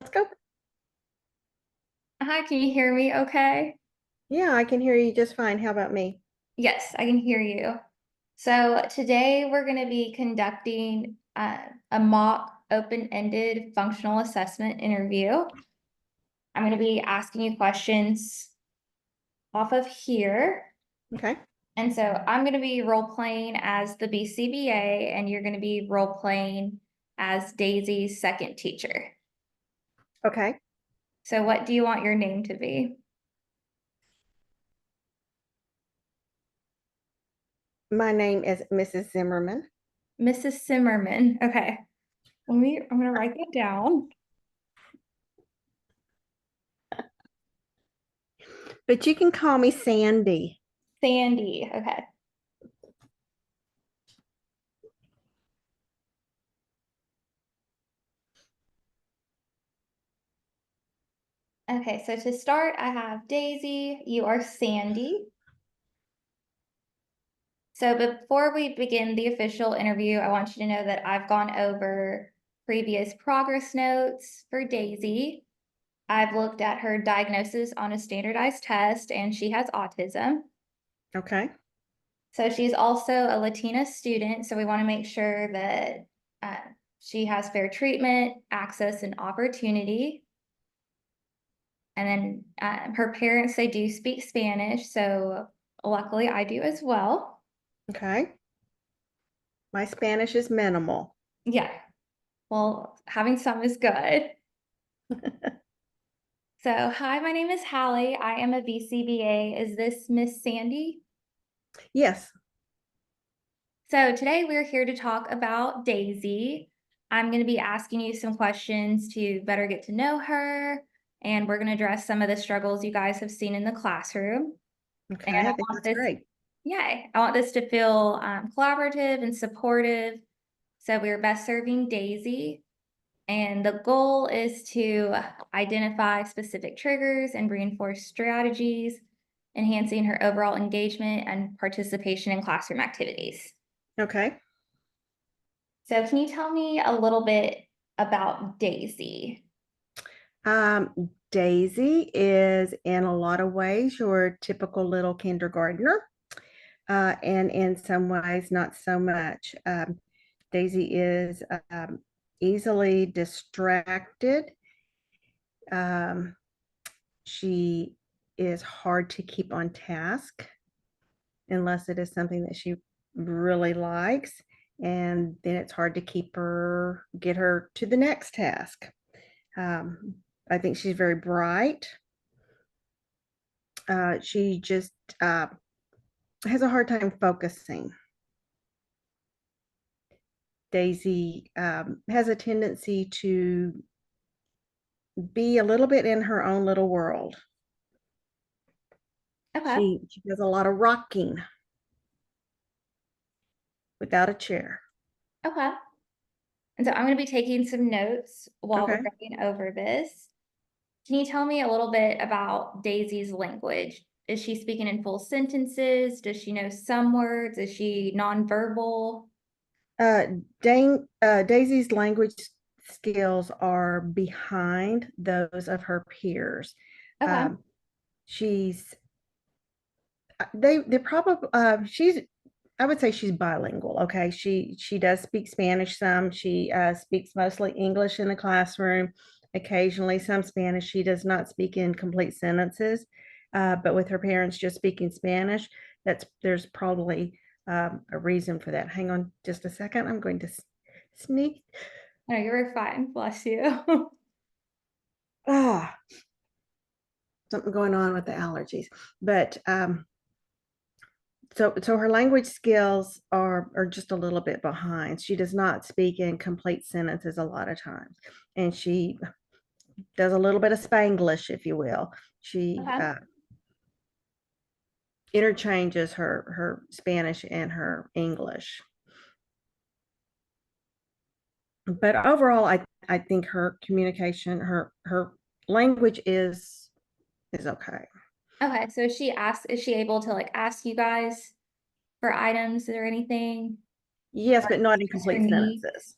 Let's go. Hi, can you hear me okay? Yeah, I can hear you just fine. How about me? Yes, I can hear you. So today we're going to be conducting a mock open-ended functional assessment interview. I'm going to be asking you questions off of here. Okay. And so I'm going to be role playing as the BCBA, and you're going to be role playing as Daisy's second teacher. Okay. So what do you want your name to be? My name is Mrs. Zimmerman, Mrs. Zimmerman. Okay. I'm going to write that down. but you can call me Sandy. Sandy. Okay. Okay, so to start, I have Daisy, you are Sandy. So before we begin the official interview, I want you to know that I've gone over previous progress notes for Daisy. I've looked at her diagnosis on a standardized test, and she has autism. Okay. So she's also a Latina student, so we want to make sure that uh, she has fair treatment, access, and opportunity. And then her parents, they do speak Spanish, so luckily I do as well. Okay. My Spanish is minimal. Yeah, well, having some is good. So, hi, my name is Hallie. I am a VCBA. Is this Miss Sandy? Yes. So, today we're here to talk about Daisy. I'm going to be asking you some questions to better get to know her, and we're going to address some of the struggles you guys have seen in the classroom. And Okay. I I think want that's this, great. yay, I want this to feel collaborative and supportive. So we're best serving Daisy. And the goal is to identify specific triggers and reinforce strategies, enhancing her overall engagement and participation in classroom activities. Okay. So can you tell me a little bit about Daisy? Daisy is in a lot of ways your typical little kindergartner, and in some ways not so much. Daisy is easily distracted. Um, she is hard to keep on task unless it is something that she really likes. And then it's hard to get her to the next task. Um, I think she's very bright. She just has a hard time focusing. Daisy has a tendency to be a little bit in her own little world. Okay, She does a lot of rocking without a chair. okay. And so I'm going to be taking some notes while we're Okay. going over this. Can you tell me a little bit about Daisy's language? Is she speaking in full sentences? Does she know some words? Is she nonverbal? Uh, Daisy's language skills are behind those of her peers. Okay, Um, she's they probably she's I would say she's bilingual. Okay, she does speak Spanish some. She speaks mostly English in the classroom, occasionally some Spanish. She does not speak in complete sentences, but with her parents just speaking Spanish, there's probably a reason for that. Hang on just a second. I'm going to sneak. no, you're fine. Bless you. Ah, something going on with the allergies, but so her language skills are just a little bit behind. She does not speak in complete sentences a lot of times, and she does a little bit of Spanglish, if you will. She Okay, interchanges her Spanish and her English. But overall, I think her communication, her language is okay. okay. So is she able to like ask you guys for items or anything? Yes, Or but not in express her complete needs? sentences.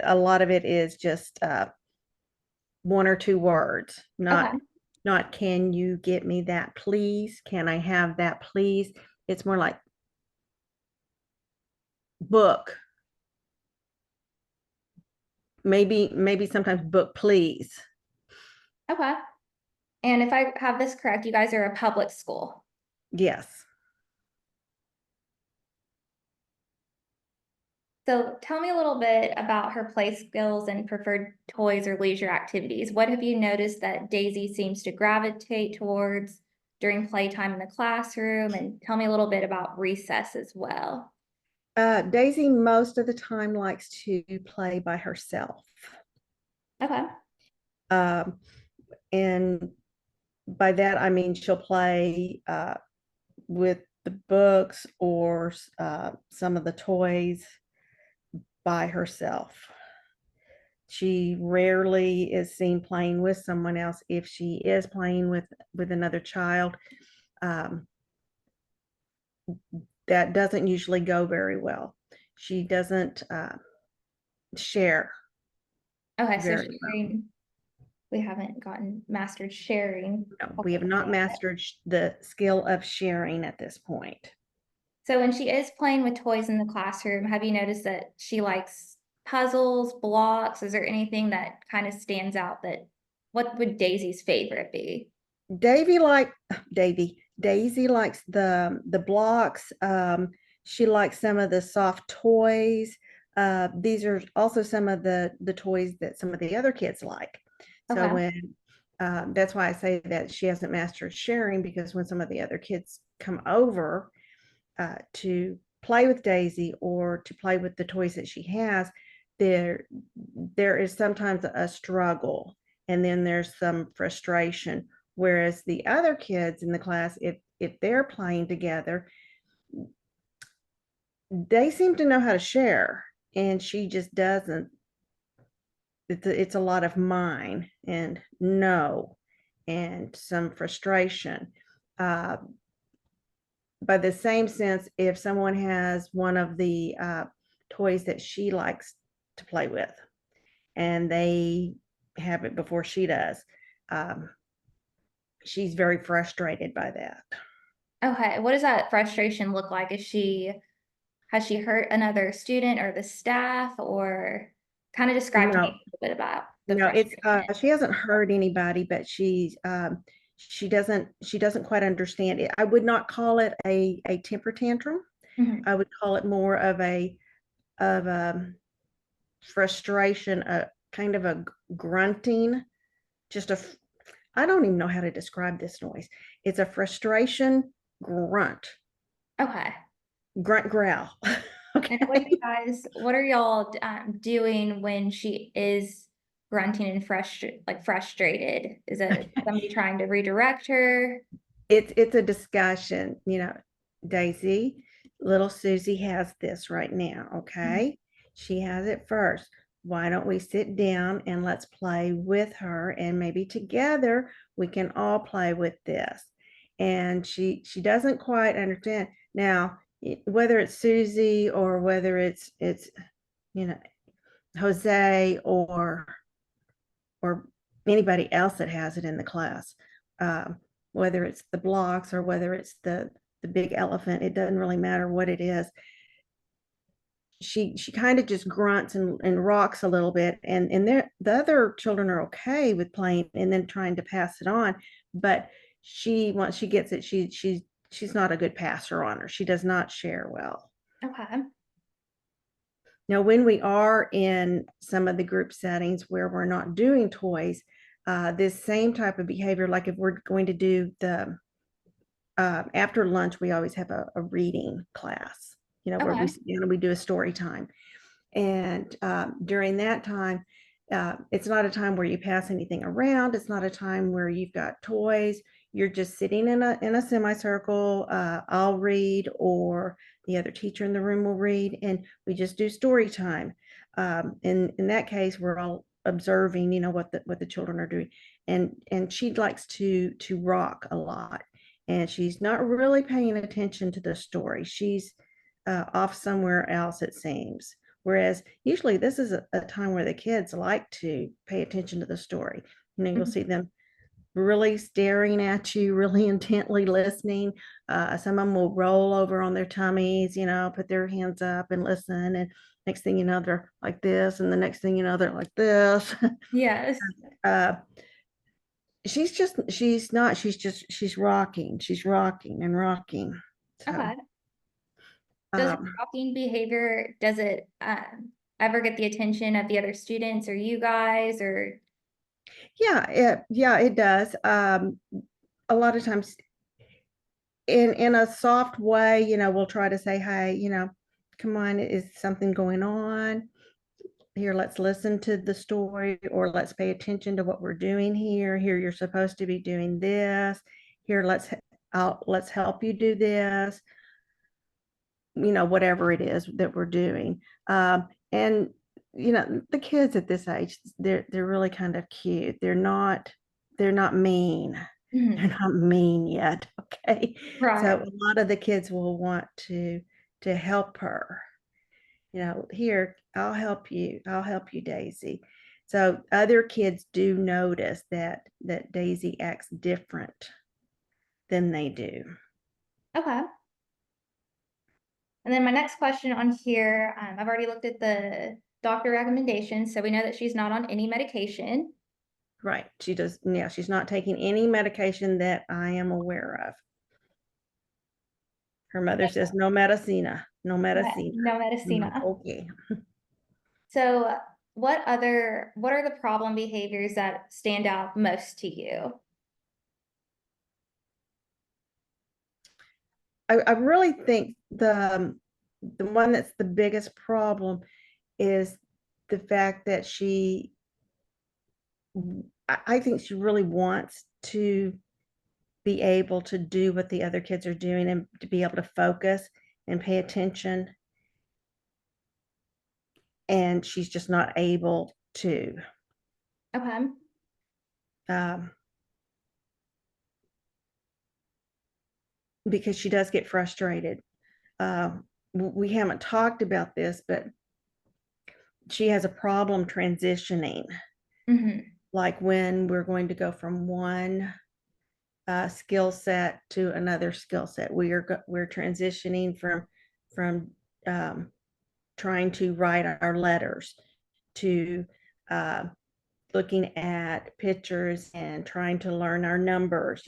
A lot of it is just one or two words, Okay. not can you get me that please? Can I have that please? It's more like book, maybe sometimes book please. Okay. And if I have this correct, you guys are a public school. Yes. So tell me a little bit about her play skills and preferred toys or leisure activities. What have you noticed that Daisy seems to gravitate towards during playtime in the classroom? And tell me a little bit about recess as well. Daisy most of the time likes to play by herself. Okay. Um, and by that, I mean she'll play with the books or some of the toys by herself. She rarely is seen playing with someone else. If she is playing with another child, um, that doesn't usually go very well. She doesn't share Okay, so very well. sharing, we haven't gotten mastered sharing No, we have quite not yet. mastered the skill of sharing at this point. So when she is playing with toys in the classroom, have you noticed that she likes puzzles, blocks? Is there anything that kind of stands out that what would Daisy's favorite be? Davy like Daisy likes the blocks. She likes some of the soft toys. These are also some of the toys that some of the other kids like. So Okay. when that's why I say that she hasn't mastered sharing, because when some of the other kids come over to play with Daisy or to play with the toys that she has, there there is sometimes a struggle, and then there's some frustration. Whereas the other kids in the class, if they're playing together, they seem to know how to share, and she just doesn't. It's a lot of mine and no, and some frustration. Uh, by the same sense, if someone has one of the toys that she likes to play with and they have it before she does, um, she's very frustrated by that. Okay. What does that frustration look like? Has she hurt another student or the staff, or kind of describe to me No, a little bit about the no, it's frustration? she hasn't hurt anybody, but she doesn't quite understand it. I would not call it a temper tantrum. Mhm. I would call it more of a frustration, a kind of a grunting, just a I don't even know how to describe this noise. It's a frustration grunt, Okay. grunt growl. And what Okay. what are y'all doing when she is grunting and frustrated? Is it somebody trying to redirect her? It's a discussion, Daisy, little Susie has this right now, Mhm. okay? She has it first. Why don't we sit down and let's play with her, and maybe together we can all play with this. And she doesn't quite understand. Now, whether it's Susie or whether it's you know Jose or anybody else that has it in the class, um, whether it's the blocks or whether it's the big elephant, it doesn't really matter what it is. She kind of just grunts and rocks a little bit, and the other children are okay with playing and then trying to pass it on, but once she gets it, she's not a good passer on her. She does not share well. Okay. Now, when we are in some of the group settings where we're not doing toys, this same type of behavior, like if we're going to do the after lunch, we always have a reading class, where we Okay. sit down and we do a story time. And during that time, it's not a time where you pass anything around. It's not a time where you've got toys. You're just sitting in a semicircle. I'll read, or the other teacher in the room will read, and we just do story time. In that case, we're all observing, what the children are doing, and she likes to rock a lot, and she's not really paying attention to the story. She's off somewhere else, it seems, Whereas usually this is a time where the kids like to pay attention to the story. You'll Mhm. see them really staring at you, really intently listening. Some of them will roll over on their tummies, put their hands up and listen. And next thing you know, they're like this. And the next thing you know, they're like this. Yes. uh, she's rocking. She's rocking and rocking. So, Okay. Does um, rocking behavior, does it ever get the attention of the other students or you guys or? yeah, it does. A lot of times in a soft way, we'll try to say, hey, come on, is something going on? Here, let's listen to the story, or let's pay attention to what we're doing here. Here, you're supposed to be doing this. Here, let's help you do this. Whatever it is that we're doing. And the kids at this age, they're really kind of cute. They're not mean. They're Mhm. not mean yet. Okay. So Right. a lot of the kids will want to help her. Here, I'll help you, Daisy. So other kids do notice that Daisy acts different than they do. Okay. And then my next question on here, I've already looked at the doctor recommendations, so we know that she's not on any medication. Right. She does. Yeah, she's not taking any medication that I am aware of. Her mother says no medicina, no Okay, medicina. no I'm like, medicina. okay. So what are the problem behaviors that stand out most to you? I really think the one that's the biggest problem is the fact that I think she really wants to be able to do what the other kids are doing and to be able to focus and pay attention. And she's just not able to. Okay. Um, because she does get frustrated. Uh, we haven't talked about this, but she has a problem transitioning, Hmm. like when we're going to go from one skill set to another skill set. We're transitioning from trying to write our letters to uh, looking at pictures and trying to learn our numbers.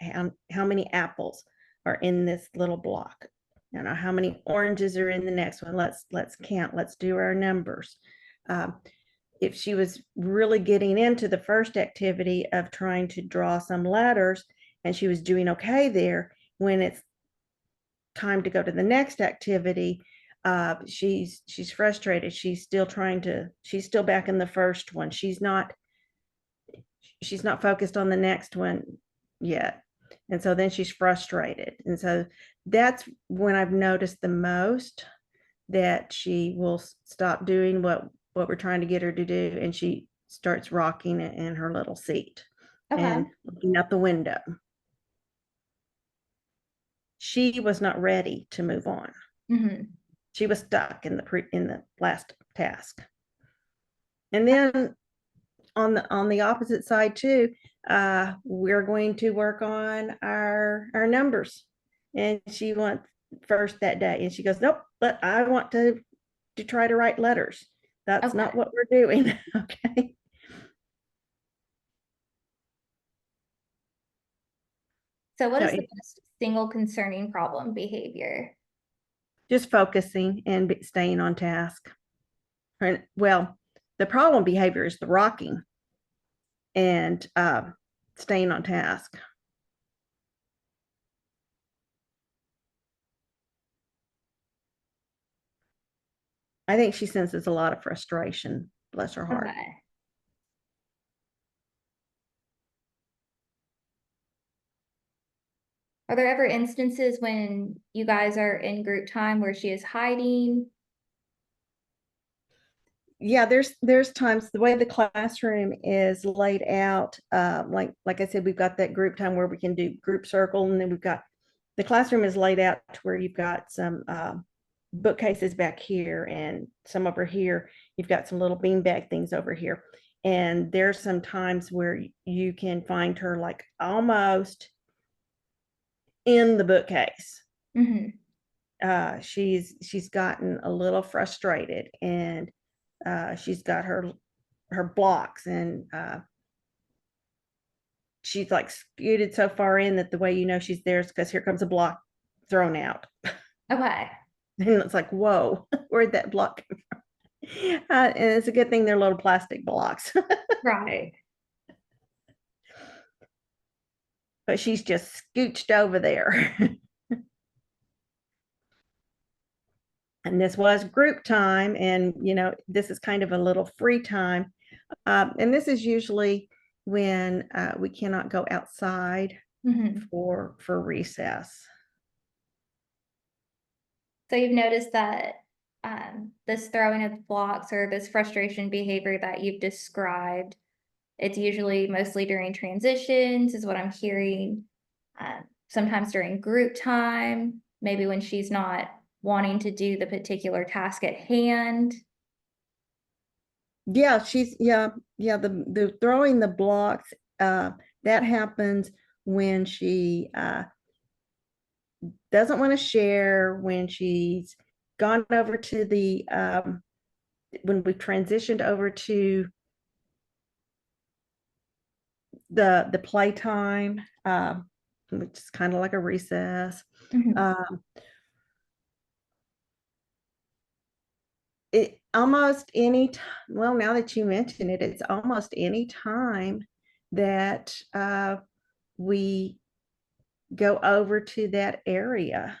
How many apples are in this little block. How many oranges are in the next one. Let's count. Let's do our numbers. Um, if she was really getting into the first activity of trying to draw some letters and she was doing okay there, when it's time to go to the next activity, she's frustrated. She's still back in the first one. She's not focused on the next one yet. And so then she's frustrated. And so that's when I've noticed the most that she will stop doing what we're trying to get her to do, and she starts rocking in her little seat Okay. and looking out the window. She was not ready to move on. Hmm. She was stuck in the last task. And then on the opposite side too, we're going to work on our numbers. And she went first that day, and she goes, nope, but I want to try to write letters. That's Okay. not what we're doing. Okay. So what So is the most single concerning problem behavior? just focusing and staying on task. And, well, the problem behavior is the rocking and staying on task. I think she senses a lot of frustration, bless her heart. Okay. Are there ever instances when you guys are in group time where she is hiding? Yeah, there's times the way the classroom is laid out, like I said, we've got that group time where we can do group circle, and then we've got the classroom is laid out to where you've got some bookcases back here and some over here. You've got some little beanbag things over here. And there's some times where you can find her like almost in the bookcase. Mhm. She's gotten a little frustrated, and she's got her blocks, and she's like scooted so far in that the way you know she's there is because here comes a block thrown out. Okay. And it's like, whoa, where'd that block come from? And it's a good thing they're little plastic blocks. Right. But she's just scooched over there. And this was group time, and this is kind of a little free time. And this is usually when we cannot go outside Mhm. for recess. So you've noticed that this throwing of blocks or this frustration behavior that you've described, it's usually mostly during transitions, is what I'm hearing. Sometimes during group time, maybe when she's not wanting to do the particular task at hand. Yeah, yeah, the throwing the blocks, that happens when she doesn't want to share, when she's gone over to the when we've transitioned over to the playtime, which is kind of like a recess. Mhm. Um, it almost any time, well, now that you mention it, it's almost any time that we go over to that area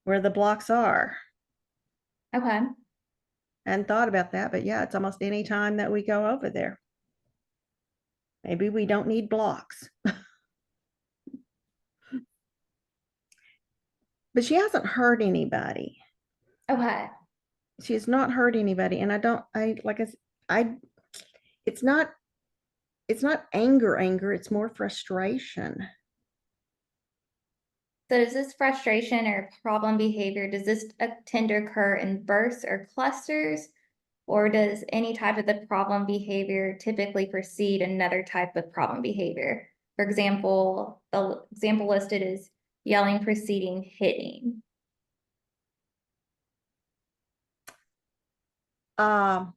where the blocks are. Okay. I hadn't thought about that, but yeah, it's almost any time that we go over there. Maybe we don't need blocks. But she hasn't hurt anybody. Okay. She has not hurt anybody. And I like I it's not anger, it's more frustration. So does this frustration or problem behavior, does this tend to occur in bursts or clusters? Or does any type of the problem behavior typically precede another type of problem behavior? For example, the example listed is yelling preceding hitting. Um,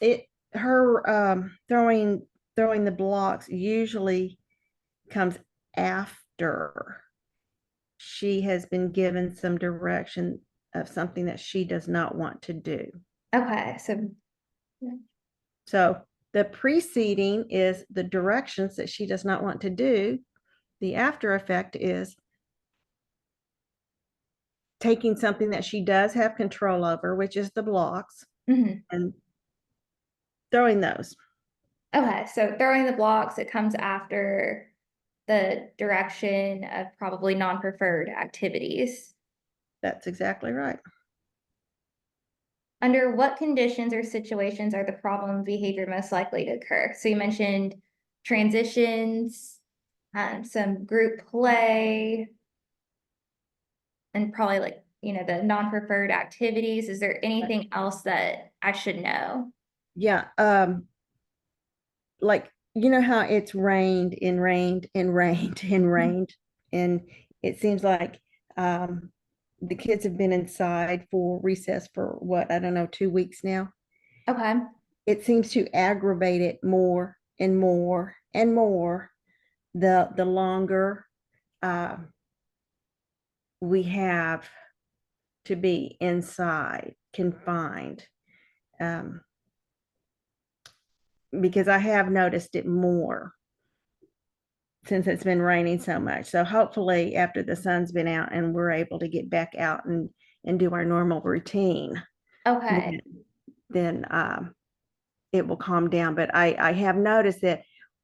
it her throwing the blocks usually comes after she has been given some direction of something that she does not want to do. Okay, so So the preceding is the directions that she does not want to do. The after effect is taking something that she does have control over, which is the blocks, mhm. and throwing those. Okay, so throwing the blocks, it comes after the direction of probably non-preferred activities. That's exactly right. Under what conditions or situations are the problem behavior most likely to occur? So you mentioned transitions, some group play, and probably like, the non-preferred activities. Is there anything else that I should know? Yeah. Like, you know how it's rained and rained and rained and rained, and it seems like the kids have been inside for recess for what, I don't know, 2 weeks now. Okay. It seems to aggravate it more and more and more the longer uh, we have to be inside confined, um, because I have noticed it more since it's been raining so much. So hopefully after the sun's been out and we're able to get back out and do our normal routine, Okay. then, it will calm down. But I have noticed that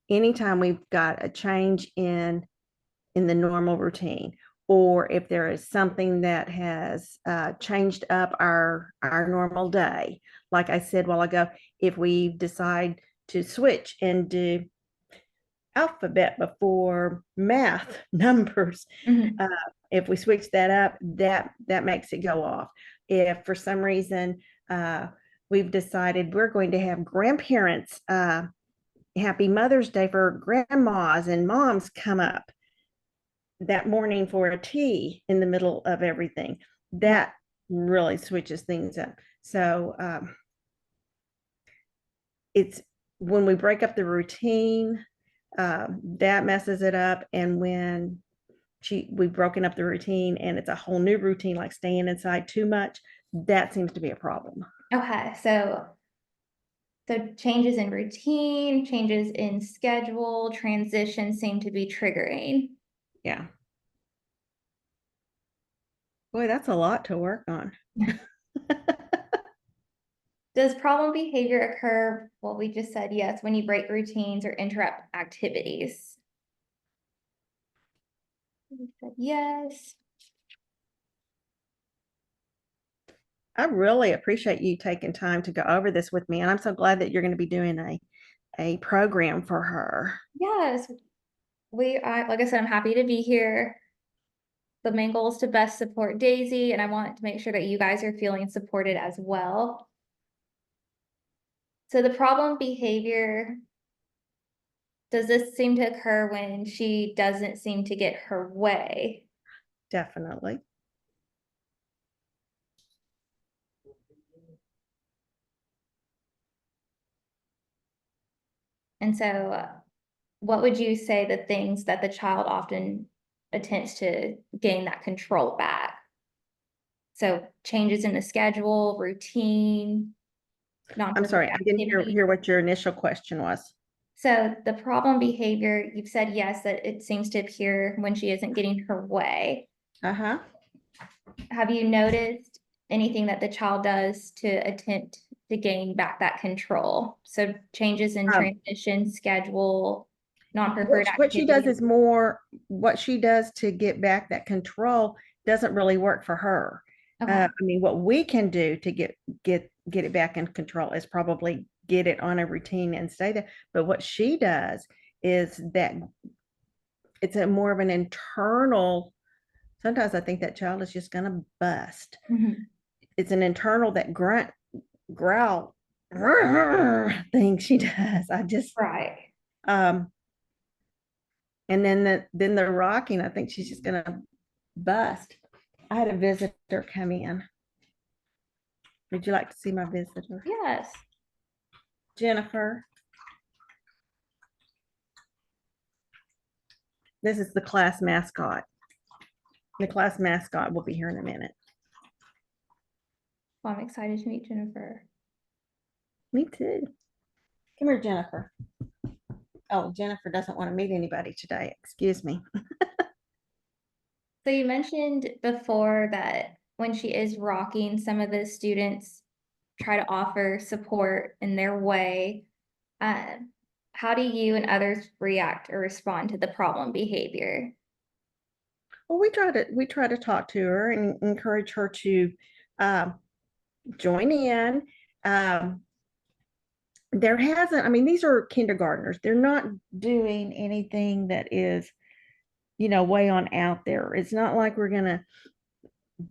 anytime we've got a change in the normal routine, or if there is something that has changed up our normal day, like I said a while ago, if we decide to switch and do alphabet before math numbers. Mhm. Uh, if we switch that up, that makes it go off. If for some reason we've decided we're going to have grandparents happy Mother's Day for grandmas and moms come up that morning for a tea in the middle of everything, Right. that really switches things up. So it's when we break up the routine, that messes it up. And when we've broken up the routine and it's a whole new routine, like staying inside too much, that seems to be a problem. Okay, so changes in routine, changes in schedule, transition seem to be triggering. Yeah. Boy, that's a lot to work on. Does problem behavior occur? Well, we just said yes, when you break routines or interrupt activities. We said yes. I really appreciate you taking time to go over this with me. And I'm so glad that you're going to be doing a program for her. Yes. Like I said, I'm happy to be here. The main goal is to best support Daisy, and I want to make sure that you guys are feeling supported as well. So the problem behavior, does this seem to occur when she doesn't seem to get her way? Definitely. And so, what would you say the things that the child often attempts to gain that control back? So changes in the schedule, routine, I'm non-preferred sorry, I didn't activity. hear what your initial question was. So the problem behavior, you've said yes, that it seems to appear when she isn't getting her way. Uh-huh. Have you noticed anything that the child does to attempt to gain back that control? So changes in Um, transition, schedule, non-preferred what she does activity. is more what she does to get back that control doesn't really work for her. Okay. I mean, what we can do to get it back in control is probably get it on a routine and stay there. But what she does is that it's a more of an internal. Sometimes I think that child is just gonna bust. Mhm. It's an internal that grunt, growl thing she does. I just Right. um and then the rocking, I think she's just gonna bust. I had a visitor come in. Would you like to see my visitor? Yes. Jennifer, this is the class mascot. The class mascot will be here in a minute. Well, I'm excited to meet Jennifer. Me too. Come here, Jennifer. Oh, Jennifer doesn't want to meet anybody today. Excuse me. So you mentioned before that when she is rocking, some of the students try to offer support in their way. Uh, how do you and others react or respond to the problem behavior? Well, we try to talk to her and encourage her to um, join in. Um, there hasn't, I mean, these are kindergartners. They're not doing anything that is, way on out there. It's not like we're gonna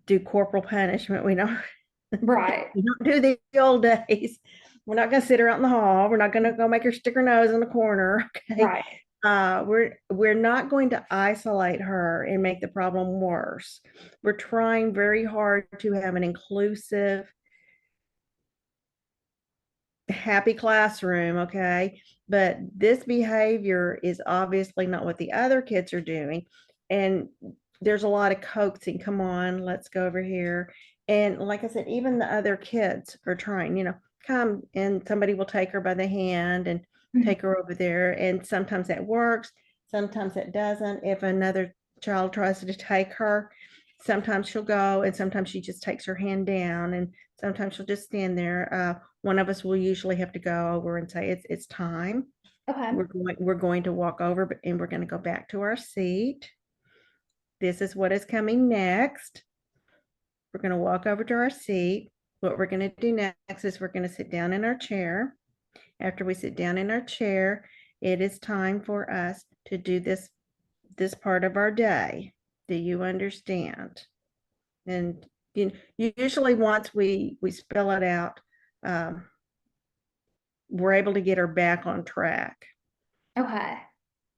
do corporal punishment. We don't Right, we don't do the old days. We're not gonna sit her out in the hall. We're not gonna go make her stick her nose in the corner. Okay. right. We're not going to isolate her and make the problem worse. We're trying very hard to have an inclusive, happy classroom, okay? But this behavior is obviously not what the other kids are doing. And there's a lot of coaxing. Come on, let's go over here. And like I said, even the other kids are trying, come and somebody will take her by the hand and Mhm. take her over there. And sometimes that works, sometimes it doesn't. If another child tries to take her, sometimes she'll go and sometimes she just takes her hand down and sometimes she'll just stand there. One of us will usually have to go over and say, it's time. Okay, We're going to walk over and we're going to go back to our seat. This is what is coming next. We're going to walk over to our seat. What we're going to do next is we're going to sit down in our chair. After we sit down in our chair, it is time for us to do this part of our day. Do you understand? And usually once we spell it out, um, we're able to get her back on track. Okay.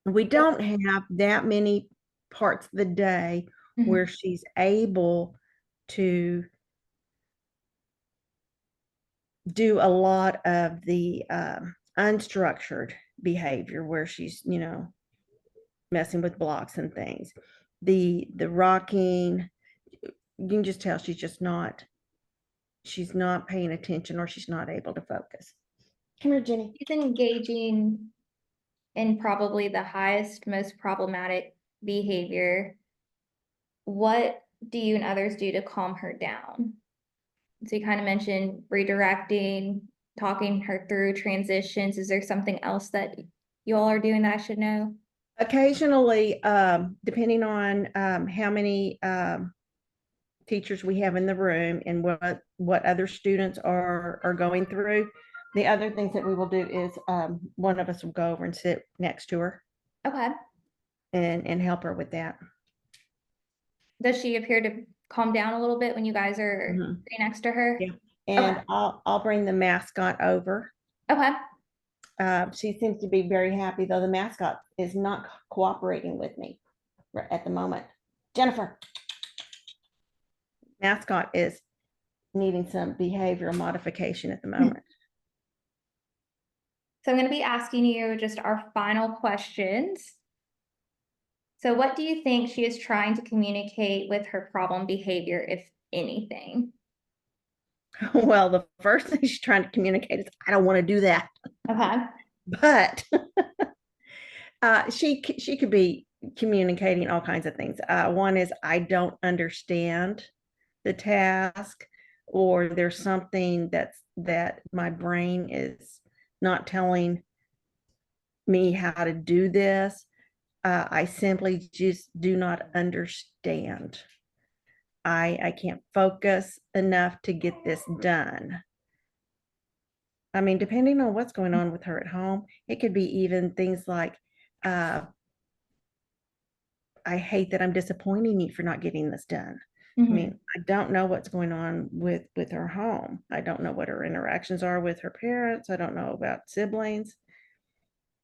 We don't have that many parts of the day where Mhm. she's able to do a lot of the unstructured behavior where she's, messing with blocks and things. The rocking, you can just tell she's not paying attention, or she's not able to focus. Come here, Jenny. She's engaging in probably the highest, most problematic behavior. What do you and others do to calm her down? So you kind of mentioned redirecting, talking her through transitions. Is there something else that you all are doing that I should know? Occasionally, depending on how many teachers we have in the room and what other students are going through, the other things that we will do is one of us will go over and sit next to her Okay. and help her with that. Does she appear to calm down a little bit when you guys are Mhm. sitting next to her? Yeah. Okay. And I'll bring the mascot over. Okay. She seems to be very happy, though the mascot is not cooperating with me at the moment. Jennifer, mascot is needing some behavioral modification at the moment. So I'm going to be asking you just our final questions. So what do you think she is trying to communicate with her problem behavior, if anything? Well, the first thing she's trying to communicate is, I don't want to do that. Okay. But she could be communicating all kinds of things. One is, I don't understand the task, or there's something that my brain is not telling me how to do this. I simply just do not understand. I can't focus enough to get this done. I mean, depending on what's going on with her at home, it could be even things like, uh, I hate that I'm disappointing you for not getting this done. I mean, I don't know what's going on with her home. I don't know what her interactions are with her parents. I don't know about siblings,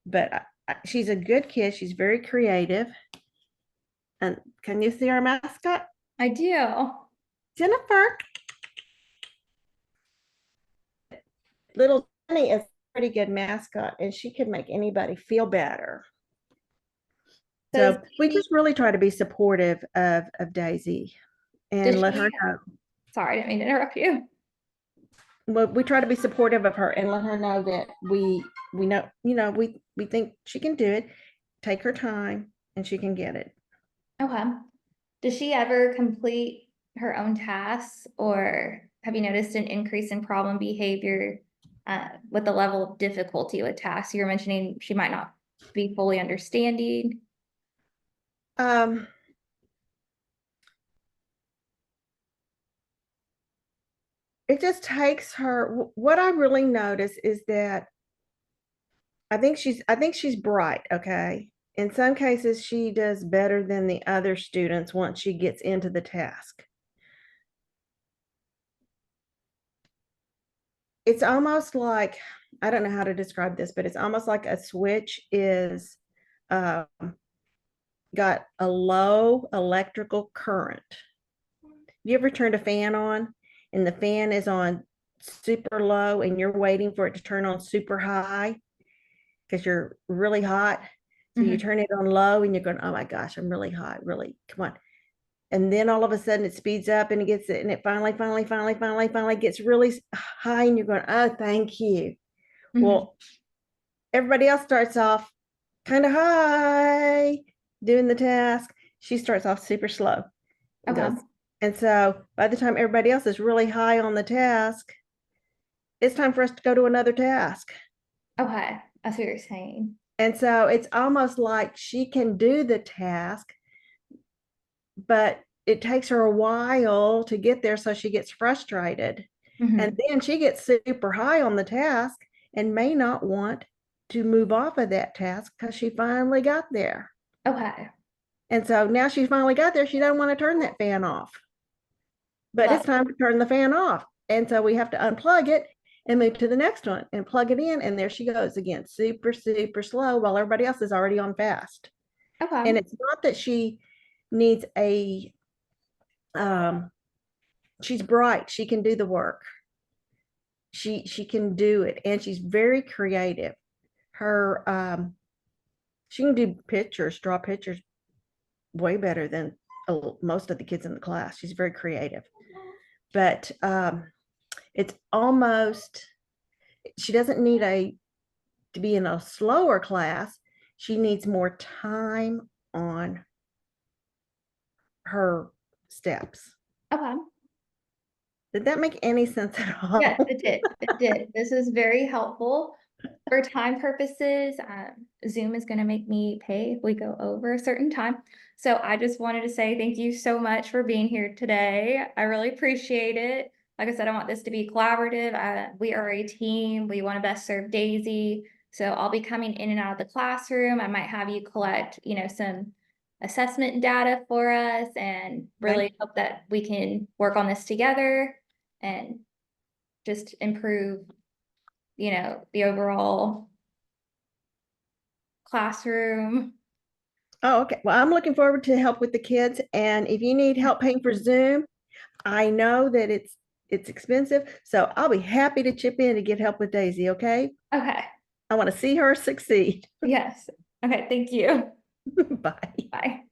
but she's a good kid. She's very creative. And can you see our mascot? I do. Jennifer. Little Jenny is a pretty good mascot, and she could make anybody feel better. So we just really try to be supportive of Daisy and let her know. Sorry, I didn't mean to interrupt you. Well, we try to be supportive of her and let her know that we know, we think she can do it. Take her time and she can get it. Okay. Does she ever complete her own tasks, or have you noticed an increase in problem behavior with the level of difficulty with tasks? You're mentioning she might not be fully understanding. Um, it just takes her. What I really notice is that I think she's bright, okay? In some cases, she does better than the other students once she gets into the task. It's almost like, I don't know how to describe this, but it's almost like a switch is um, got a low electrical current. You ever turned a fan on and the fan is on super low and you're waiting for it to turn on super high because you're really hot? So you turn it on low and you're going, oh my gosh, I'm really hot, really, come on. And then all of a sudden it speeds up and it finally gets really high and you're going, oh, thank you. Well, everybody else starts off kind of high doing the task. She starts off super slow. Okay. And so by the time everybody else is really high on the task, it's time for us to go to another task. Okay. That's what you're saying. And so it's almost like she can do the task, but it takes her a while to get there. So she gets frustrated. And then she gets super high on the task and may not want to move off of that task because she finally got there. Okay. And so now she finally got there, she doesn't want to turn that fan off. But Love. it's time to turn the fan off. And so we have to unplug it and move to the next one and plug it in. And there she goes again, super, super slow while everybody else is already on fast. Okay. And it's not that she needs um, she's bright. She can do the work. She can do it. And she's very creative. Her, she can do pictures, draw pictures way better than most of the kids in the class. She's very creative. But it's almost, she doesn't need to be in a slower class. She needs more time on her steps. Okay. Did that make any sense at all? Yes, it did. It did. This is very helpful. For time purposes, Zoom is going to make me pay if we go over a certain time. So I just wanted to say thank you so much for being here today. I really appreciate it. Like I said, I want this to be collaborative. We are a team. We want to best serve Daisy. So I'll be coming in and out of the classroom. I might have you collect, some assessment data for us and really hope that we can work on this together and just improve the overall classroom. Oh, okay. Well, I'm looking forward to help with the kids. And if you need help paying for Zoom, I know that it's expensive. So I'll be happy to chip in to get help with Daisy, okay? Okay. I want to see her succeed. Yes. Okay. Thank you. Bye. Bye.